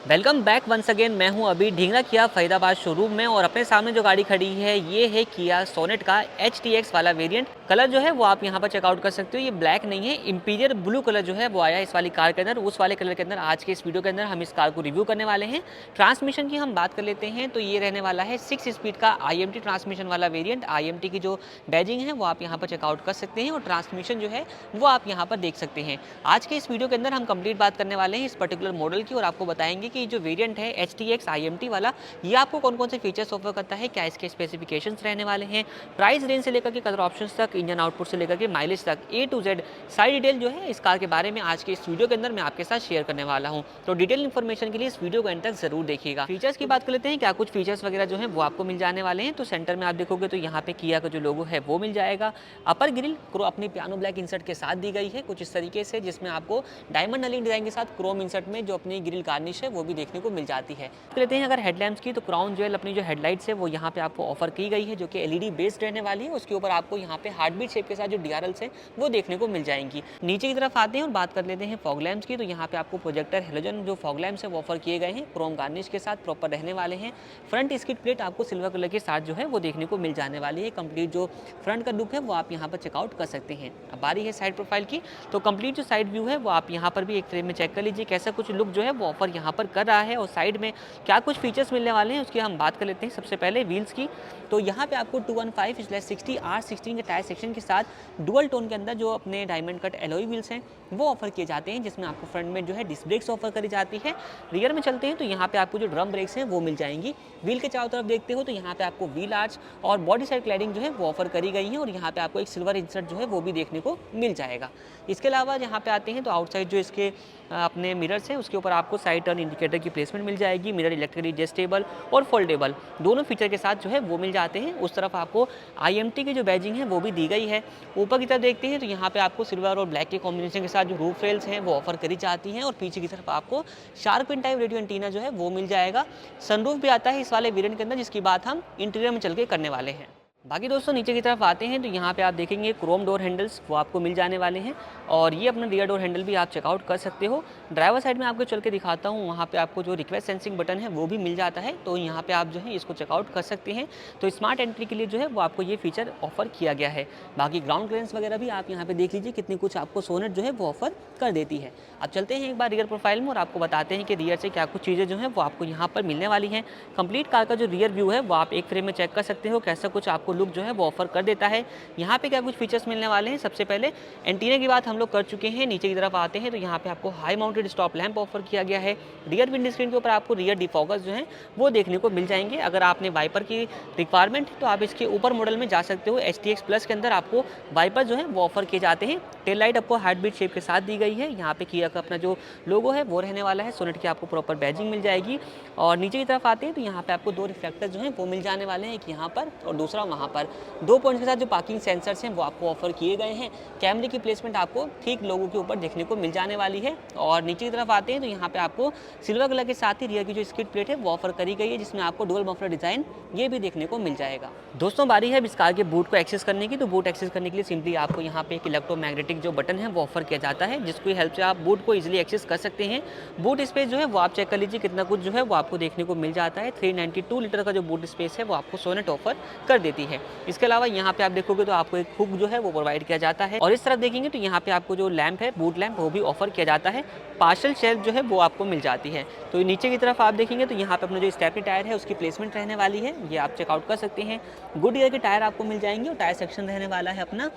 Welcome back once again. मैं हूं अभी ढींगरा किया फरीदाबाद शोरूम में और अपने सामने जो गाड़ी खड़ी है ये है किया सोनेट का HTX वाला वेरिएंट। कलर जो है वो आप यहां पर चेकआउट कर सकते हो। ये ब्लैक नहीं है, इंपीरियर ब्लू कलर जो है वो आया है इस वाली कार के अंदर। उस वाले कलर के अंदर आज के इस वीडियो के अंदर हम इस कार को रिव्यू करने वाले हैं। ट्रांसमिशन की हम बात कर लेते हैं तो ये रहने वाला है 6 स्पीड का IMT ट्रांसमिशन वाला वेरियंट। IMT की जो बैजिंग है वो आप यहाँ पर चेकआउट कर सकते हैं और ट्रांसमिशन जो है वो आप यहाँ पर देख सकते हैं। आज के इस वीडियो के अंदर हम कंप्लीट बात करने वाले हैं इस पर्टिकुलर मॉडल की और आपको बताएंगे कि जो वेरिएंट है HTX IMT वाला ये आपको कौन कौन से फीचर्स ऑफर करता है, क्या इसके स्पेसिफिकेशंस रहने वाले हैं, प्राइस रेंज से लेकर के कलर ऑप्शंस तक, इंजन आउटपुट से लेकर के माइलेज तक A to Z सारी डिटेल जो है इस कार के बारे में आज के इस वीडियो के अंदर मैं आपके साथ शेयर करने वाला हूं। तो डिटेल इन्फॉर्मेशन के लिए इस वीडियो को एंड तक जरूर देखिएगा। फीचर्स की बात कर लेते हैं, क्या कुछ फीचर्स वगैरह जो है वो आपको मिल जाने वाले हैं। तो सेंटर में आप देखोगे तो यहाँ पे किया का जो लोगो है वो मिल जाएगा। अपर ग्रिल अपनी पियानो ब्लैक इंसर्ट के साथ दी गई है कुछ इस तरीके से, जिसमें आपको डायमंड नलिंग डिजाइन के साथ क्रोम इंसर्ट में जो अपनी ग्रिल गार्निश है वो भी देखने को मिल जाती है। लेते हैं अगर हेडलैम्प्स की, तो क्राउन ज्वेल अपनी जो हेडलाइट्स है वो यहाँ पे आपको ऑफर की गई है जो कि LED बेस्ड रहने वाली है। उसके ऊपर आपको यहाँ पे हार्टबीट शेप के साथ जो DRLs है वो देखने को मिल जाएंगी। नीचे की तरफ आते हैं और बात कर लेते हैं फॉग लैम्प्स की, तो यहाँ पे आपको प्रोजेक्टर हेलोजन जो फॉग लैम्प्स है वो ऑफर किए गए हैं, क्रोम गार्निश के साथ प्रॉपर रहने वाले हैं। फ्रंट स्किड प्लेट आपको सिल्वर कलर के साथ जो है वो देखने को मिल जाने वाली है। कंप्लीट जो फ्रंट का लुक है वो आप यहाँ पर चेकआउट कर सकते हैं। अब बारी है साइड प्रोफाइल की, तो कंप्लीट जो साइड व्यू है वो आप यहाँ पर भी एक फ्रेम में चेक कर लीजिए कैसा कुछ लुक जो है वो ऑफर यहाँ पर कर रहा है और साइड में क्या कुछ फीचर्स मिलने वाले हैं उसकी हम बात कर लेते हैं। सबसे पहले व्हील्स की, तो यहाँ पे आपको 215/60 R16 के टायर सेक्शन के साथ डुअल टोन के अंदर जो अपने डायमंड कट एलॉय व्हील्स हैं वो ऑफर किए जाते हैं, जिसमें आपको फ्रंट में जो है डिस्क ब्रेक्स ऑफर करी जाती है। रियर में चलते हैं तो यहाँ पे आपको जो ड्रम ब्रेक्स हैं वो मिल जाएंगी। व्हील के चारों तरफ देखते हो तो यहाँ पे आपको व्हील आर्च और बॉडी साइड क्लैडिंग जो है वो ऑफर करी गई है और यहाँ पे आपको एक सिल्वर इंसर्ट जो है वो भी देखने को मिल जाएगा। इसके अलावा यहाँ पे आते हैं तो आउटसाइड जो इसके अपने मिरर्स हैं उसके ऊपर आपको साइड टर्न इंडिकेटर की प्लेसमेंट मिल जाएगी। मिरर इलेक्ट्रिकली एडजस्टेबल और फोल्डेबल दोनों फीचर के साथ जो है वो मिल जाते हैं। उस तरफ आपको IMT की जो बैजिंग है वो भी दी गई है। ऊपर की तरफ देखते हैं तो यहाँ पे आपको सिल्वर और ब्लैक के कॉम्बिनेशन के साथ जो रूफ रेल्स हैं वो ऑफर करी जाती हैं और पीछे की तरफ आपको shark fin type radio antenna जो है वो मिल जाएगा। सनरूफ भी आता है इस वाले वेरिएंट के अंदर, जिसकी बात हम इंटीरियर में चल के करने वाले हैं। बाकी दोस्तों नीचे की तरफ आते हैं तो यहाँ पे आप देखेंगे क्रोम डोर हैंडल्स वो आपको मिल जाने वाले हैं और ये अपना रियर डोर हैंडल भी आप चेकआउट कर सकते हो। ड्राइवर साइड में आपको चल के दिखाता हूँ, वहाँ पे आपको जो रिक्वेस्ट सेंसिंग बटन है वो भी मिल जाता है, तो यहाँ पे आप जो है इसको चेकआउट कर सकते हैं। तो स्मार्ट एंट्री के लिए जो है वो आपको ये फीचर ऑफर किया गया है। बाकी ग्राउंड क्लियरेंस वगैरह भी आप यहाँ पे देख लीजिए कितनी कुछ आपको सोनेट जो है वो ऑफर कर देती है। अब चलते हैं एक बार रियर प्रोफाइल में और आपको बताते हैं कि रियर से क्या कुछ चीज़ें जो है वो आपको यहाँ पर मिलने वाली हैं। कंप्लीट कार का जो रियर व्यू है वो आप एक फ्रेम में चेक कर सकते हो कैसा कुछ आपको लुक जो है वो ऑफर कर देता है। यहाँ पे क्या कुछ फीचर्स मिलने वाले हैं, सबसे पहले एंटीना की बात हम लोग कर चुके हैं। नीचे की तरफ आते हैं तो यहाँ पे आपको high mounted stop lamp offer किया गया है। रियर विंड स्क्रीन के ऊपर आपको रियर डिफॉगर्स जो हैं वो देखने को मिल जाएंगे। अगर आपने वाइपर की रिक्वायरमेंट है तो आप इसके ऊपर मॉडल में जा सकते हो। HTX प्लस के अंदर आपको वाइपर जो है वो ऑफर किए जाते हैं। टेल लाइट आपको हार्टबीट शेप के साथ दी गई है। यहाँ पे किया का अपना जो लोगो है वो रहने वाला है। सोनेट की आपको प्रॉपर बैजिंग मिल जाएगी। और नीचे की तरफ आते हैं तो यहाँ पे आपको दो रिफ्लेक्टर जो हैं वो मिल जाने वाले हैं, एक यहाँ पर और दूसरा वहाँ पर। 2 पॉइंट्स के साथ जो पार्किंग सेंसर्स हैं वो आपको ऑफर किए गए हैं। कैमरे की प्लेसमेंट आपको ठीक लोगों के ऊपर देखने को मिल जाने वाली है। और नीचे की तरफ आते हैं तो यहाँ पे आपको सिल्वर कलर के साथ ही रियर की जो स्किड प्लेट है वो ऑफर करी गई है, जिसमें आपको डुअल मफलर डिजाइन ये भी देखने को मिल जाएगा। दोस्तों बारी है इस कार के बूट को एक्सेस करने की, तो बूट एक्सेस करने के लिए सिंपली आपको यहाँ पे एक इलेक्ट्रोमैग्नेटिक जो बटन है वो ऑफर किया जाता है, जिसकी हेल्प से आप बूट को इजिली एक्सेस कर सकते हैं। बूट स्पेस जो है वो आप चेक कर लीजिए कितना कुछ जो है वो आपको देखने को मिल जाता है। 392 लीटर का जो बूट स्पेस है वो आपको सोनेट ऑफर कर देती है। इसके अलावा यहाँ पे आप देखोगे तो आपको एक हुक जो है वो प्रोवाइड किया जाता है और इस तरफ देखेंगे तो यहाँ पे आपको जो लैंप है बूट लैंप वो भी ऑफर किया जाता है। पार्शल शेल्फ जो है वो आपको मिल जाती है। तो नीचे की तरफ आप देखेंगे तो यहाँ पे अपना जो स्टेपनी टायर है उसकी प्लेसमेंट रहने वाली है, ये आप चेकआउट कर सकते हैं। गुड ईयर के टायर आपको मिल जाएंगे और टायर सेक्शन रहने वाला है अपना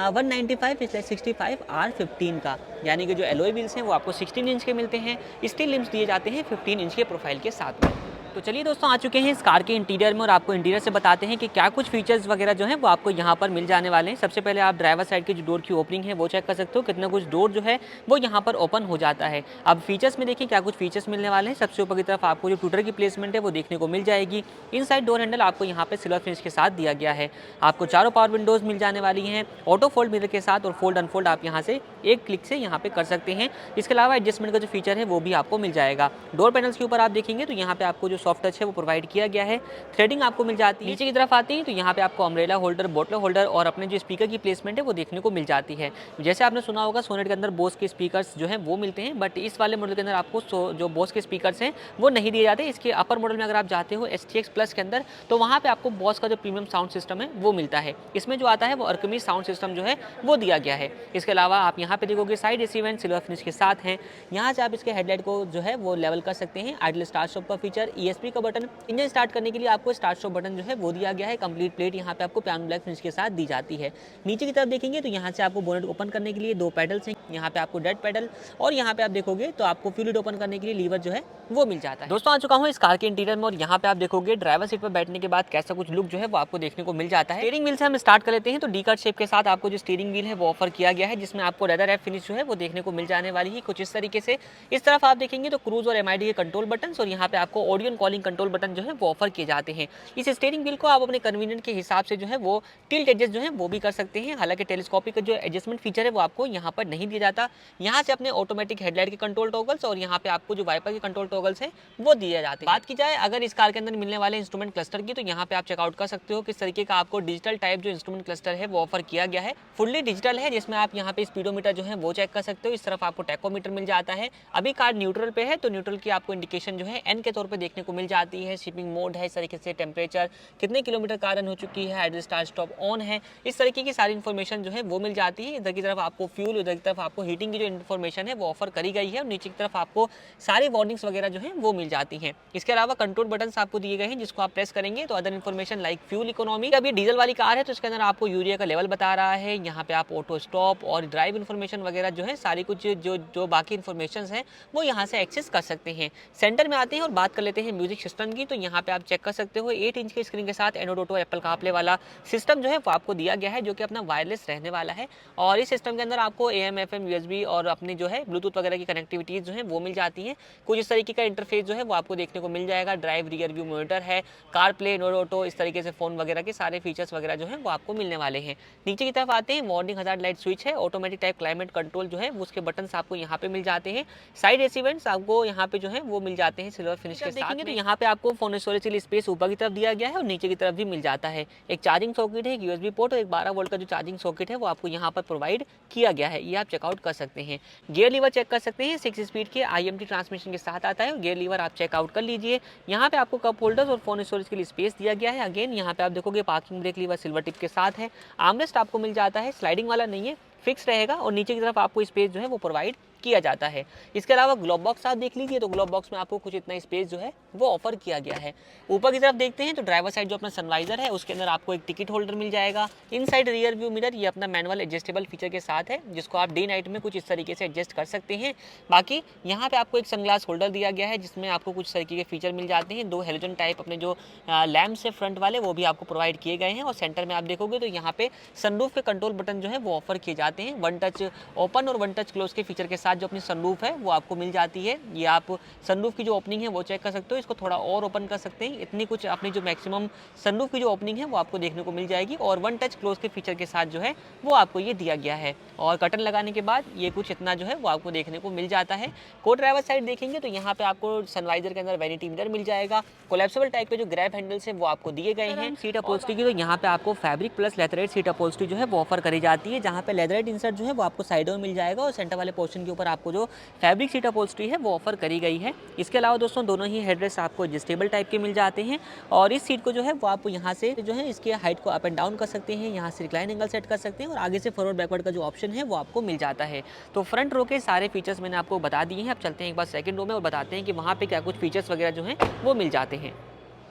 195/65 R15 का, यानी कि जो एलॉय व्हील्स हैं वो आपको 16 इंच के मिलते हैं। स्टील लिम्स दिए जाते हैं 15 इंच के प्रोफाइल के साथ में। तो चलिए दोस्तों आ चुके हैं इस कार के इंटीरियर में और आपको इंटीरियर से बताते हैं कि क्या कुछ फीचर्स वगैरह जो है वो आपको यहाँ पर मिल जाने वाले हैं। सबसे पहले आप ड्राइवर साइड की जो डोर की ओपनिंग है वो चेक कर सकते हो, कितना कुछ डोर जो है वो यहाँ पर ओपन हो जाता है। अब फीचर्स में देखिए क्या कुछ फीचर्स मिलने वाले हैं। सबसे ऊपर की तरफ आपको जो ट्विटर की प्लेसमेंट है वो देखने को मिल जाएगी। इनसाइड डोर हैंडल आपको यहाँ पे सिल्वर फिनिश के साथ दिया गया है। आपको चारों पावर विंडोज मिल जाने वाली हैं ऑटो फोल्ड मिरर के साथ और फोल्ड अनफोल्ड आप यहाँ से एक क्लिक से यहाँ पे कर सकते हैं। इसके अलावा एडजस्टमेंट का जो फीचर है वो भी आपको मिल जाएगा। डोर पैनल्स के ऊपर आप देखेंगे तो यहाँ पे आपको जो सॉफ्ट टच है वो प्रोवाइड किया गया है। थ्रेडिंग आपको मिल जाती है। नीचे की तरफ आते हैं तो यहाँ पे आपको अम्ब्रेला होल्डर, बोटल होल्डर और अपने जो स्पीकर की प्लेसमेंट है वो देखने को मिल जाती है। जैसे आपने सुना होगा सोनेट के अंदर बोस के स्पीकर्स जो हैं वो मिलते हैं, बट इस वाले मॉडल के अंदर आपको जो बोस के स्पीकर्स हैं वो नहीं दिए जाते। इसके अपर मॉडल में अगर आप जाते हो STX प्लस के अंदर तो वहाँ पे आपको बॉस का जो प्रीमियम साउंड सिस्टम है वो मिलता है। इसमें जो आता है वो अर्कमी साउंड सिस्टम जो है वो दिया गया है। इसके अलावा आप यहाँ पे देखोगे side AC went silver finish के साथ हैं। यहाँ से आप इसके हेडलाइट को जो है वो लेवल कर सकते हैं। आइडल स्टार्ट स्टॉप का फीचर, ESP का बटन, इंजन स्टार्ट करने के लिए आपको स्टार्ट स्टॉप बटन जो है वो दिया गया है। कंप्लीट प्लेट यहाँ पे आपको पियानो ब्लैक फिनिश के साथ दी जाती है। नीचे की तरफ देखेंगे तो यहाँ से आपको बोनेट ओपन करने के लिए 2 पैडल्स हैं। यहाँ पे आपको डेड पैडल और यहाँ पे आप देखोगे तो आपको फ्यूल ओपन करने के लिए लीवर जो है वो मिल जाता है। दोस्तों आ चुका हूँ इस कार के इंटीरियर में और यहाँ पे आप देखोगे ड्राइवर सीट पर बैठने के बाद कैसा कुछ लुक जो है वो आपको देखने को मिल जाता है। स्टीयरिंग व्हील से हम स्टार्ट कर लेते हैं तो डी कट शेप के साथ आपको जो स्टीयरिंग व्हील है वो ऑफर किया गया है, जिसमें आपको लेदर रैप फिनिश जो है वो देखने को मिल जाने वाली है कुछ इस तरीके से। इस तरफ आप देखेंगे तो क्रूज और MID के कंट्रोल बटन और यहाँ पे आपको ऑडियो कॉलिंग कंट्रोल बटन जो है वो ऑफर किए जाते हैं। इस स्टीयरिंग व्हील को आप अपने कन्वीनियंट के हिसाब से जो है वो टिल्ट एडजस्ट जो है वो भी कर सकते हैं। हालांकि टेलीस्कोपिक का जो एडजस्टमेंट फीचर है वो आपको यहाँ पर नहीं दिया जाता। यहाँ से अपने ऑटोमेटिक हेडलाइट के कंट्रोल टॉगल्स और यहाँ पे आपको जो वाइपर के कंट्रोल टॉगल्स है वो दिए जाते हैं। बात की जाए अगर इस कार के अंदर मिलने वाले इंस्ट्रूमेंट क्लस्टर की तो यहाँ पे आप चेकआउट कर सकते हो किस तरीके का आपको डिजिटल टाइप जो इंस्ट्रूमेंट क्लस्टर है वो ऑफर किया गया है। फुल्ली डिजिटल है, जिसमें आप यहाँ पे स्पीडोमीटर जो है वो चेक कर सकते हो। इस तरफ आपको टैकोमीटर मिल जाता है। अभी कार न्यूट्रल पे है तो न्यूट्रल की आपको इंडिकेशन जो है N के तौर पे देखने को मिल जाती है। शिपिंग मोड है, इस तरीके से टेम्परेचर, कितने किलोमीटर कार रन हो चुकी है, आइडल स्टार्ट स्टॉप ऑन है, इस तरीके की सारी इन्फॉर्मेशन जो है वो मिल जाती है। इधर की तरफ आपको फ्यूल, उधर की तरफ आपको हीटिंग की जो इन्फॉर्मेशन है वो ऑफर करी गई है और नीचे की तरफ आपको सारी वार्निंग्स वगैरह जो है वो मिल जाती हैं। इसके अलावा कंट्रोल बटन्स आपको दिए गए हैं जिसको आप प्रेस करेंगे तो other information like fuel economy, अभी डीजल वाली कार है तो इसके अंदर आपको यूरिया का लेवल बता रहा है। यहाँ पे आप ऑटो स्टॉप और ड्राइव इन्फॉर्मेशन वगैरह जो है सारी कुछ जो बाकी इन्फॉर्मेशन है वो यहाँ से एक्सेस कर सकते हैं। सेंटर में आते हैं और बात कर लेते हैं म्यूजिक सिस्टम की तो यहाँ पे आप चेक कर सकते हो 8 इंच के स्क्रीन के साथ एंड्रॉइड ऑटो एप्पल कारप्ले वाला सिस्टम जो है वो आपको दिया गया है, जो कि अपना वायरलेस रहने वाला है। और इस सिस्टम के अंदर आपको AM FM USB और अपनी जो है ब्लूटूथ वगैरह की कनेक्टिविटीज जो है वो मिल जाती है। कुछ इस तरीके का इंटरफेस जो है वो आपको देखने को मिल जाएगा। ड्राइव रियर व्यू मॉनिटर है, कार प्ले, एंड्रॉइड ऑटो, इस तरीके से फोन वगैरह के सारे फीचर्स वगैरह जो है वो आपको मिलने वाले हैं। नीचे की तरफ आते हैं, वार्निंग हजार्ड लाइट स्विच है, ऑटोमेटिक टाइप क्लाइमेट कंट्रोल जो है उसके बटन्स आपको यहाँ पे मिल जाते हैं। साइड AC वेंट्स आपको यहाँ पे जो है वो मिल जाते हैं सिल्वर फिनिश के साथ। तो यहाँ पे आपको फोन स्टोरेज के लिए स्पेस ऊपर की तरफ दिया गया है और नीचे की तरफ भी मिल जाता है। एक चार्जिंग सॉकेट है, एक USB पोर्ट और एक 12 वोल्ट का जो चार्जिंग सॉकेट है वो आपको यहाँ पर प्रोवाइड किया गया है, ये आप चेकआउट कर सकते हैं। गियर लीवर चेक कर सकते हैं, 6 स्पीड के IMT ट्रांसमिशन के साथ आता है और गियर लीवर आप चेकआउट कर लीजिए। यहाँ पे आपको कप होल्डर्स और फोन स्टोरेज के लिए स्पेस दिया गया है। अगेन यहाँ पे आप देखोगे parking brake lever silver tip के साथ है। आर्मरेस्ट आपको मिल जाता है, स्लाइडिंग वाला नहीं है, फिक्स रहेगा और नीचे की तरफ आपको स्पेस जो है वो प्रोवाइड किया जाता है। इसके अलावा ग्लोब बॉक्स आप देख लीजिए तो ग्लोब बॉक्स में आपको कुछ इतना स्पेस जो है वो ऑफर किया गया है। ऊपर की तरफ देखते हैं तो ड्राइवर साइड जो अपना सनवाइजर है उसके अंदर आपको एक टिकट होल्डर मिल जाएगा। इनसाइड रियर व्यू मिरर ये अपना मैनुअल एडजस्टेबल फीचर के साथ है, जिसको आप डे नाइट में कुछ इस तरीके से एडजस्ट कर सकते हैं। बाकी यहाँ पे आपको एक सनग्लास होल्डर दिया गया है जिसमें आपको कुछ तरीके के फीचर मिल जाते हैं। 2 हेलोजन टाइप अपने जो लैम्प्स है फ्रंट वाले वो भी आपको प्रोवाइड किए गए हैं और सेंटर में आप देखोगे तो यहाँ पे सनरूफ के कंट्रोल बटन जो है वो ऑफर किए जाते हैं। 1 टच ओपन और 1 टच क्लोज के फीचर के साथ जो अपनी सनरूफ है वो आपको मिल जाती है। ये आप सनरूफ की जो ओपनिंग है वो चेक कर सकते हो, इसको थोड़ा और ओपन कर सकते हैं। इतनी कुछ अपनी जो मैक्सिमम सनरूफ की जो ओपनिंग है वो आपको देखने को मिल जाएगी और 1 टच क्लोज के फीचर के साथ जो है वो आपको ये दिया गया है। और कर्टन लगाने के बाद ये कुछ इतना जो है वो आपको देखने को मिल जाता है। को ड्राइवर साइड देखेंगे तो यहाँ पे आपको सनवाइजर के अंदर वैनिटी मिरर मिल जाएगा। कोलैप्सिबल टाइप के जो ग्रैब हैंडल्स है वो आपको दिए गए हैं। सीट अपहोल्स्ट्री की तो यहाँ पे आपको फैब्रिक प्लस लेदरराइट सीट अपहोल्स्ट्री जो है वो ऑफर करी जाती है, जहाँ पे लेदरराइट इंसर्ट जो है वो आपको साइडों में मिल जाएगा और सेंटर वाले पोर्शन के ऊपर आपको जो फैब्रिक सीट अपहोल्स्ट्री है वो ऑफर करी गई है। इसके अलावा दोस्तों दोनों ही हेडरेस्ट आपको एडजस्टेबल टाइप के मिल जाते हैं और इस सीट को जो है वो आप यहाँ से जो है इसके हाइट को अप एंड डाउन कर सकते हैं, यहाँ से रिक्लाइन एंगल सेट कर सकते हैं और आगे से फॉरवर्ड बैकवर्ड का जो ऑप्शन है वो आपको मिल जाता है। तो फ्रंट रो के सारे फीचर्स मैंने आपको बता दिए हैं। अब चलते हैं एक बार सेकंड रो में और बताते हैं कि वहाँ पे क्या कुछ फीचर्स वगैरह जो हैं वो मिल जाते हैं।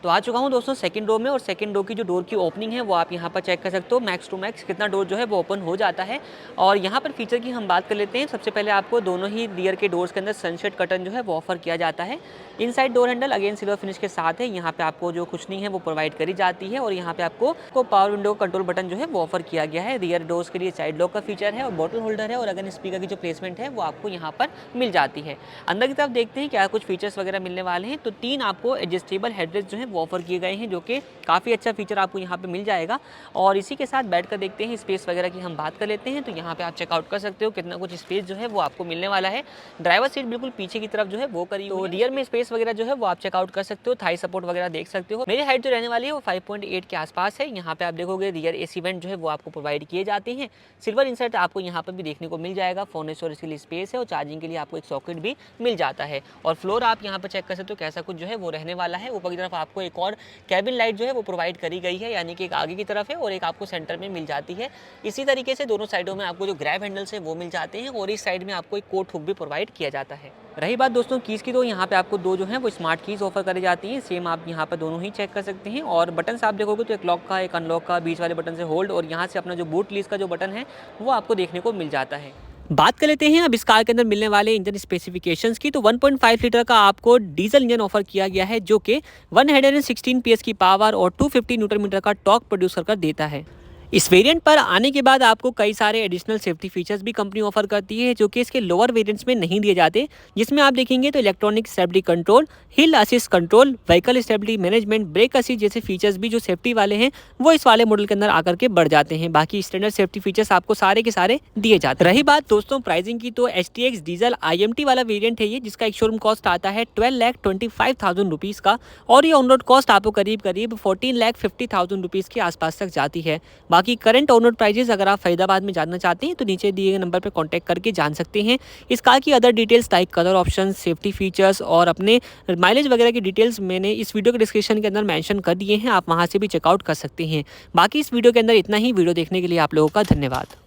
तो आ चुका हूँ दोस्तों सेकंड रो में और सेकंड रो की जो डोर की ओपनिंग है वो आप यहाँ पर चेक कर सकते हो। मैक्स टू मैक्स कितना डोर जो है वो ओपन हो जाता है। और यहाँ पर फीचर की हम बात कर लेते हैं। सबसे पहले आपको दोनों ही रियर के डोर्स के अंदर सनशेड कर्टन जो है वो ऑफर किया जाता है। Inside door handle again silver finish के साथ है। यहाँ पे आपको जो कुशनिंग है वो प्रोवाइड करी जाती है और यहाँ पे आपको पावर विंडो कंट्रोल बटन जो है वो ऑफर किया गया है। रियर डोर्स के लिए साइड लॉक का फीचर है और बॉटल होल्डर है और अगेन स्पीकर की जो प्लेसमेंट है वो आपको यहाँ पर मिल जाती है। अंदर की तरफ देखते हैं क्या कुछ फीचर्स वगैरह मिलने वाले हैं। तो 3 आपको एडजस्टेबल हेडरेस्ट जो है वो ऑफर किए गए हैं, जो कि काफ़ी अच्छा फीचर आपको यहाँ पे मिल जाएगा। और इसी के साथ बैठ कर देखते हैं स्पेस वगैरह की हम बात कर लेते हैं। तो यहाँ पे आप चेकआउट कर सकते हो कितना कुछ स्पेस जो है वो आपको मिलने वाला है। ड्राइवर सीट बिल्कुल पीछे की तरफ जो है वो करी हुई है। रियर में स्पेस वगैरह जो है वो आप चेकआउट कर सकते हो, थाई सपोर्ट वगैरह देख सकते हो। मेरी हाइट जो रहने वाली है वो 5.8 के आसपास है। यहाँ पे आप देखोगे रियर एसी वेंट जो है वो आपको प्रोवाइड किए जाते हैं। सिल्वर इंसर्ट आपको यहाँ पर भी देखने को मिल जाएगा। फोन स्टोरेज के लिए स्पेस है और चार्जिंग के लिए आपको एक सॉकेट भी मिल जाता है। और फ्लोर आप यहाँ पर चेक कर सकते हो कैसा कुछ जो है वो रहने वाला है। ऊपर की तरफ आपको एक और कैबिन लाइट जो है वो प्रोवाइड करी गई है, यानी कि एक आगे की तरफ है और एक आपको सेंटर में मिल जाती है। इसी तरीके से दोनों साइडों में आपको जो ग्रैब हैंडल्स है वो मिल जाते हैं और इस साइड में आपको एक कोट हुक भी प्रोवाइड किया जाता है। रही बात दोस्तों कीज़ की, तो यहाँ पे आपको दो जो है वो स्मार्ट कीज़ ऑफर करी जाती हैं। सेम आप यहाँ पर दोनों ही चेक कर सकते हैं। और बटन आप देखोगे तो एक लॉक का, एक अनलॉक का, बीच वाले बटन से होल्ड, और यहाँ से अपना जो बूट लीज का जो बटन है वो आपको देखने को मिल जाता है। बात कर लेते हैं अब इस कार के अंदर मिलने वाले इंजन स्पेसिफिकेशंस की। तो 1.5 लीटर का आपको डीजल इंजन ऑफर किया गया है, जो कि 116 PS की पावर और 250 न्यूटन मीटर का टॉर्क प्रोड्यूस कर देता है। इस वेरिएंट पर आने के बाद आपको कई सारे एडिशनल सेफ्टी फीचर्स भी कंपनी ऑफर करती है, जो कि इसके लोअर वेरिएंट्स में नहीं दिए जाते। जिसमें आप देखेंगे तो इलेक्ट्रॉनिक स्टेबिलिटी कंट्रोल, हिल assist control, vehicle stability management, brake assist जैसे फीचर्स भी जो सेफ्टी वाले हैं वो इस वाले मॉडल के अंदर आकर के बढ़ जाते हैं। बाकी स्टैंडर्ड सेफ्टी फीचर्स आपको सारे के सारे दिए जाते हैं। रही बात दोस्तों प्राइसिंग की, तो HTX डीजल IMT वाला वेरियंट है ये, जिसका एक शोरूम कॉस्ट आता है 12,25,000 रुपीज़ का, और ये ऑन रोड कॉस्ट आपको करीब 14,50,000 रुपीज़ के आसपास तक जाती है। बाकी करंट ऑन रोड प्राइजेस अगर आप फरीदाबाद में जानना चाहते हैं तो नीचे दिए गए नंबर पर कांटेक्ट करके जान सकते हैं। इस कार की other details like colour option, safety features और अपने माइलेज वगैरह की डिटेल्स मैंने इस वीडियो के डिस्क्रिप्शन के अंदर मेंशन कर दिए हैं, आप वहां से भी चेकआउट कर सकते हैं। बाकी इस वीडियो के अंदर इतना ही। वीडियो देखने के लिए आप लोगों का धन्यवाद।